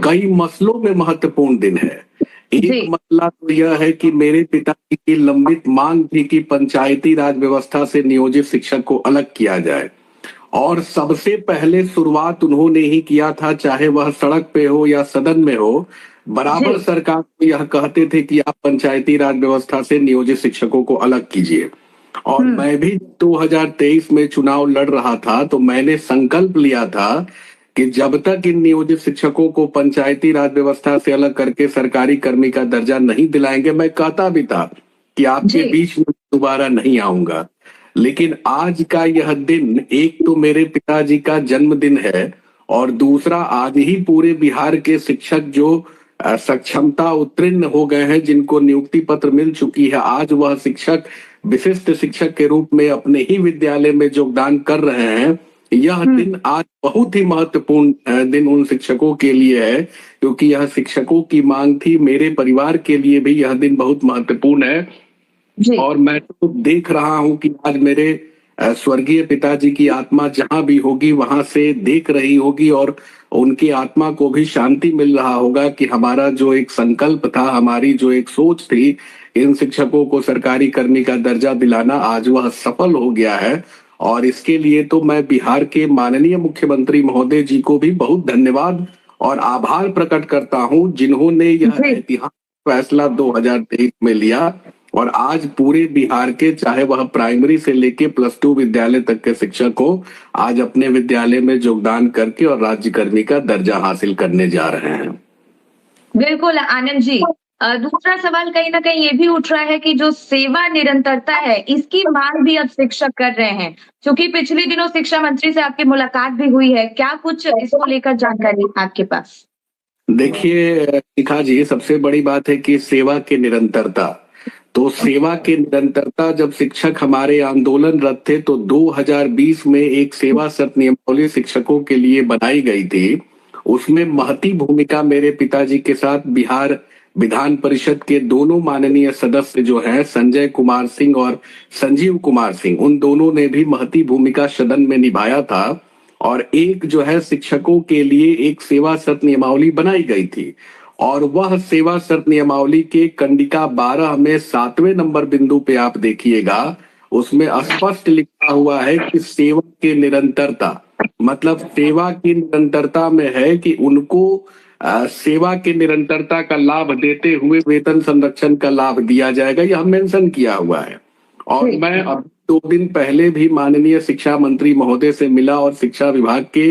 कई मसलों में महत्वपूर्ण दिन है। एक मसला तो यह है कि मेरे पिताजी की लंबित मांग थी कि पंचायती राज व्यवस्था से नियोजित शिक्षक को अलग किया जाए, और सबसे पहले शुरुआत उन्होंने ही किया था, चाहे वह सड़क पे हो या सदन में हो। बराबर सरकार को यह कहते थे कि आप पंचायती राज व्यवस्था से नियोजित शिक्षकों को अलग कीजिए। और मैं भी 2023 में चुनाव लड़ रहा था तो मैंने संकल्प लिया था कि जब तक इन नियोजित शिक्षकों को पंचायती राज व्यवस्था से अलग करके सरकारी कर्मी का दर्जा नहीं दिलाएंगे, मैं कहता भी था कि आपके बीच में दोबारा नहीं आऊंगा। लेकिन आज का यह दिन, एक तो मेरे पिताजी का जन्मदिन है और दूसरा आज ही पूरे बिहार के शिक्षक जो सक्षमता उत्तीर्ण हो गए हैं, जिनको नियुक्ति पत्र मिल चुकी है, आज वह शिक्षक विशिष्ट शिक्षक के रूप में अपने ही विद्यालय में योगदान कर रहे हैं। यह दिन आज बहुत ही महत्वपूर्ण दिन उन शिक्षकों के लिए है, क्योंकि यह शिक्षकों की मांग थी। मेरे परिवार के लिए भी यह दिन बहुत महत्वपूर्ण है। और मैं तो देख रहा हूं कि आज मेरे स्वर्गीय पिताजी की आत्मा जहां भी होगी वहां से देख रही होगी, और उनकी आत्मा को भी शांति मिल रहा होगा कि हमारा जो एक संकल्प था, हमारी जो एक सोच थी, इन शिक्षकों को सरकारी कर्मी का दर्जा दिलाना, आज वह सफल हो गया है। और इसके लिए तो मैं बिहार के माननीय मुख्यमंत्री महोदय जी को भी बहुत धन्यवाद और आभार प्रकट करता हूं, जिन्होंने यह ऐतिहासिक फैसला 2023 में लिया और आज पूरे बिहार के, चाहे वह प्राइमरी से लेके +2 विद्यालय तक के शिक्षक को आज अपने विद्यालय में योगदान करके और राज्यकर्मी का दर्जा हासिल करने जा रहे हैं। बिल्कुल आनंद जी, दूसरा सवाल कहीं ना कहीं ये भी उठ रहा है कि जो सेवा निरंतरता है, इसकी मांग भी अब शिक्षक कर रहे हैं, क्योंकि पिछले दिनों शिक्षा मंत्री से आपकी मुलाकात भी हुई है। क्या कुछ इसको लेकर जानकारी आपके पास? देखिए शिखा जी, सबसे बड़ी बात है कि सेवा की निरंतरता, तो सेवा की निरंतरता, जब शिक्षक हमारे आंदोलनरत थे तो 2020 में एक सेवा शर्त नियमावली शिक्षकों के लिए बनाई गई थी। उसमें महती भूमिका मेरे पिताजी के साथ बिहार विधान परिषद के दोनों माननीय सदस्य जो हैं, संजय कुमार सिंह और संजीव कुमार सिंह, उन दोनों ने भी महती भूमिका सदन में निभाया था। और एक जो है शिक्षकों के लिए एक सेवा शर्त नियमावली बनाई गई थी, और वह सेवा शर्त नियमावली के कंडिका 12 में 7वें नंबर बिंदु पे आप देखिएगा, उसमें स्पष्ट लिखा हुआ है कि सेवा की निरंतरता, मतलब सेवा की निरंतरता में है कि उनको सेवा की निरंतरता का लाभ देते हुए वेतन संरक्षण का लाभ दिया जाएगा, यह मेंशन किया हुआ है। और मैं अब 2 दिन पहले भी माननीय शिक्षा मंत्री महोदय से मिला और शिक्षा विभाग के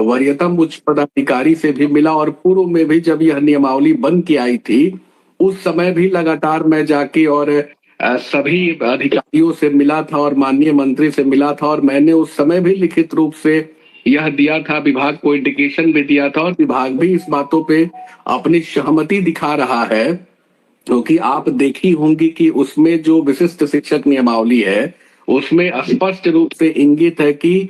वरीयतम उच्च पदाधिकारी से भी मिला, और पूर्व में भी जब यह नियमावली बन के आई थी उस समय भी लगातार मैं जाके और सभी अधिकारियों से मिला था और माननीय मंत्री से मिला था, और मैंने उस समय भी लिखित रूप से यह दिया था, विभाग को इंडिकेशन भी दिया था, और विभाग भी इस बातों पे अपनी सहमति दिखा रहा है। क्योंकि आप देखी होंगी कि उसमें जो विशिष्ट शिक्षक नियमावली है उसमें स्पष्ट रूप से इंगित है कि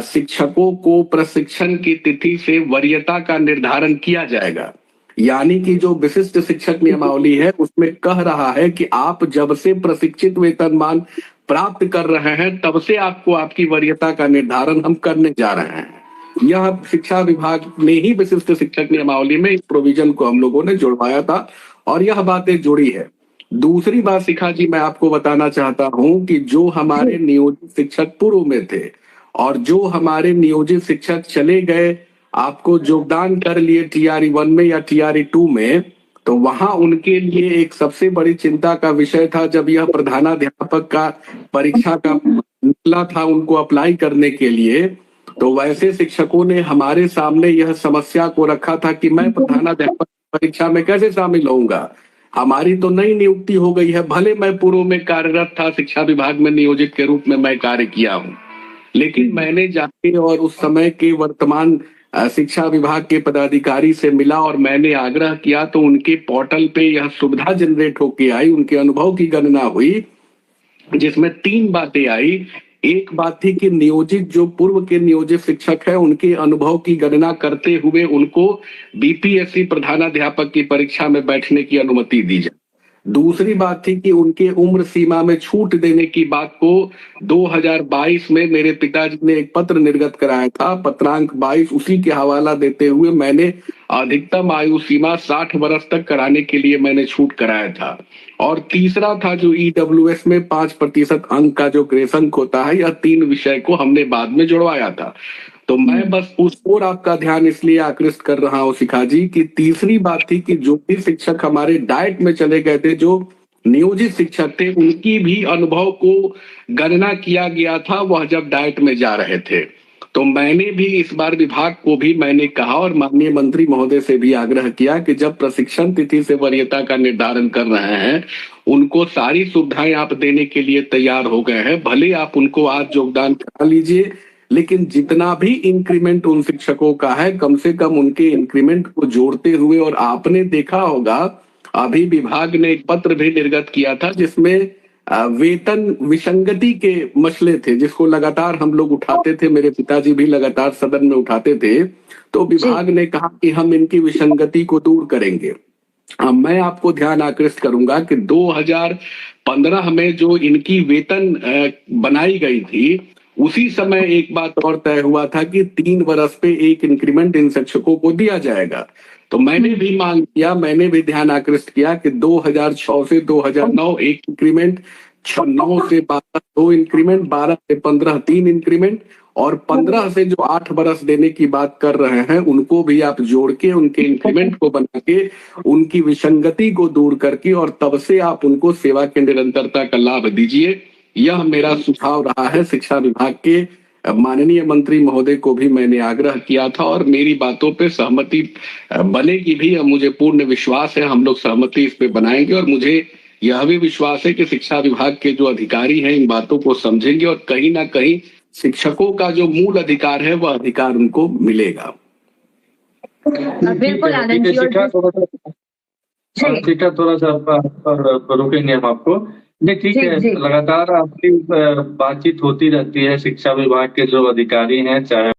शिक्षकों को प्रशिक्षण की तिथि से वरीयता का निर्धारण किया जाएगा। यानी कि जो विशिष्ट शिक्षक नियमावली है उसमें कह रहा है कि आप जब से प्रशिक्षित वेतनमान प्राप्त कर रहे हैं तब से आपको आपकी वरीयता का निर्धारण हम करने जा रहे हैं। यह शिक्षा विभाग ने ही विशिष्ट शिक्षक नियमावली में इस प्रोविजन को हम लोगों ने जुड़वाया था, और यह बातें जुड़ी है। दूसरी बात शिखा जी मैं आपको बताना चाहता हूं कि जो हमारे नियोजित शिक्षक पूर्व में थे और जो हमारे नियोजित शिक्षक चले गए, आपको योगदान कर लिए TRE 1 में या TRE 2 में, तो वहां उनके लिए एक सबसे बड़ी चिंता का विषय था, जब यह प्रधानाध्यापक का परीक्षा का निकला था उनको अप्लाई करने के लिए, तो वैसे शिक्षकों ने हमारे सामने यह समस्या को रखा था कि मैं प्रधानाध्यापक परीक्षा में कैसे शामिल होऊंगा, हमारी तो नई नियुक्ति हो गई है, भले मैं पूर्व में कार्यरत था, शिक्षा विभाग में नियोजित के रूप में मैं कार्य किया हूं, लेकिन मैंने जाके और उस समय के वर्तमान शिक्षा विभाग के पदाधिकारी से मिला और मैंने आग्रह किया, तो उनके पोर्टल पे यह सुविधा जनरेट होके आई, उनके अनुभव की गणना हुई जिसमें 3 बातें आई। एक बात थी कि नियोजित जो पूर्व के नियोजित शिक्षक है उनके अनुभव की गणना करते हुए उनको BPSC प्रधानाध्यापक की परीक्षा में बैठने की अनुमति दी जाए। दूसरी बात थी कि उनके उम्र सीमा में छूट देने की बात को 2022 में मेरे पिताजी ने एक पत्र निर्गत कराया था, पत्रांक 22, उसी के हवाला देते हुए मैंने अधिकतम आयु सीमा 60 वर्ष तक कराने के लिए मैंने छूट कराया था। और तीसरा था जो ईडब्ल्यूएस में 5% अंक का जो ग्रेस अंक होता है, यह 3 विषय को हमने बाद में जुड़वाया था। तो मैं बस उस ओर आपका ध्यान इसलिए आकृष्ट कर रहा हूं शिखा जी कि तीसरी बात थी कि जो भी शिक्षक हमारे डाइट में चले गए थे, जो नियोजित शिक्षक थे, उनकी भी अनुभव को गणना किया गया था वह जब डाइट में जा रहे थे। तो मैंने भी इस बार विभाग को भी मैंने कहा और माननीय मंत्री महोदय से भी आग्रह किया कि जब प्रशिक्षण तिथि से वरीयता का निर्धारण कर रहे हैं, उनको सारी सुविधाएं आप देने के लिए तैयार हो गए हैं, भले आप उनको आज योगदान करा लीजिए, लेकिन जितना भी इंक्रीमेंट उन शिक्षकों का है, कम से कम उनके इंक्रीमेंट को जोड़ते हुए, और आपने देखा होगा अभी विभाग ने एक पत्र भी निर्गत किया था जिसमें वेतन विसंगति के मसले थे, जिसको लगातार हम लोग उठाते थे, मेरे पिताजी भी लगातार सदन में उठाते थे। तो विभाग ने कहा कि हम इनकी विसंगति को दूर करेंगे। मैं आपको ध्यान आकृष्ट करूंगा कि 2015 में जो इनकी वेतन बनाई गई थी, उसी समय एक बात और तय हुआ था कि 3 वर्ष पे एक इंक्रीमेंट इन शिक्षकों को दिया जाएगा। तो मैंने भी मांग किया, मैंने भी ध्यान आकृष्ट किया कि 2006 से 2009 एक इंक्रीमेंट, 9 से 12 2 इंक्रीमेंट, 12 से 15 3 इंक्रीमेंट, और 15 से जो 8 वर्ष देने की बात कर रहे हैं, उनको भी आप जोड़ के उनके इंक्रीमेंट को बना के उनकी विसंगति को दूर करके और तब से आप उनको सेवा के निरंतरता का लाभ दीजिए। यह मेरा सुझाव रहा है। शिक्षा विभाग के माननीय मंत्री महोदय को भी मैंने आग्रह किया था और मेरी बातों पे सहमति बनेगी भी। मुझे पूर्ण विश्वास है हम लोग सहमति इस पे बनाएंगे, और मुझे यह भी विश्वास है कि शिक्षा विभाग के जो अधिकारी हैं इन बातों को समझेंगे और कहीं ना कहीं शिक्षकों का जो मूल अधिकार है वह अधिकार उनको मिलेगा। बिल्कुल आनंद जी, शिखा थोड़ा सा रोकेंगे हम आपको। नहीं, ठीक है, लगातार आपकी बातचीत होती रहती है शिक्षा विभाग के जो अधिकारी हैं, चाहे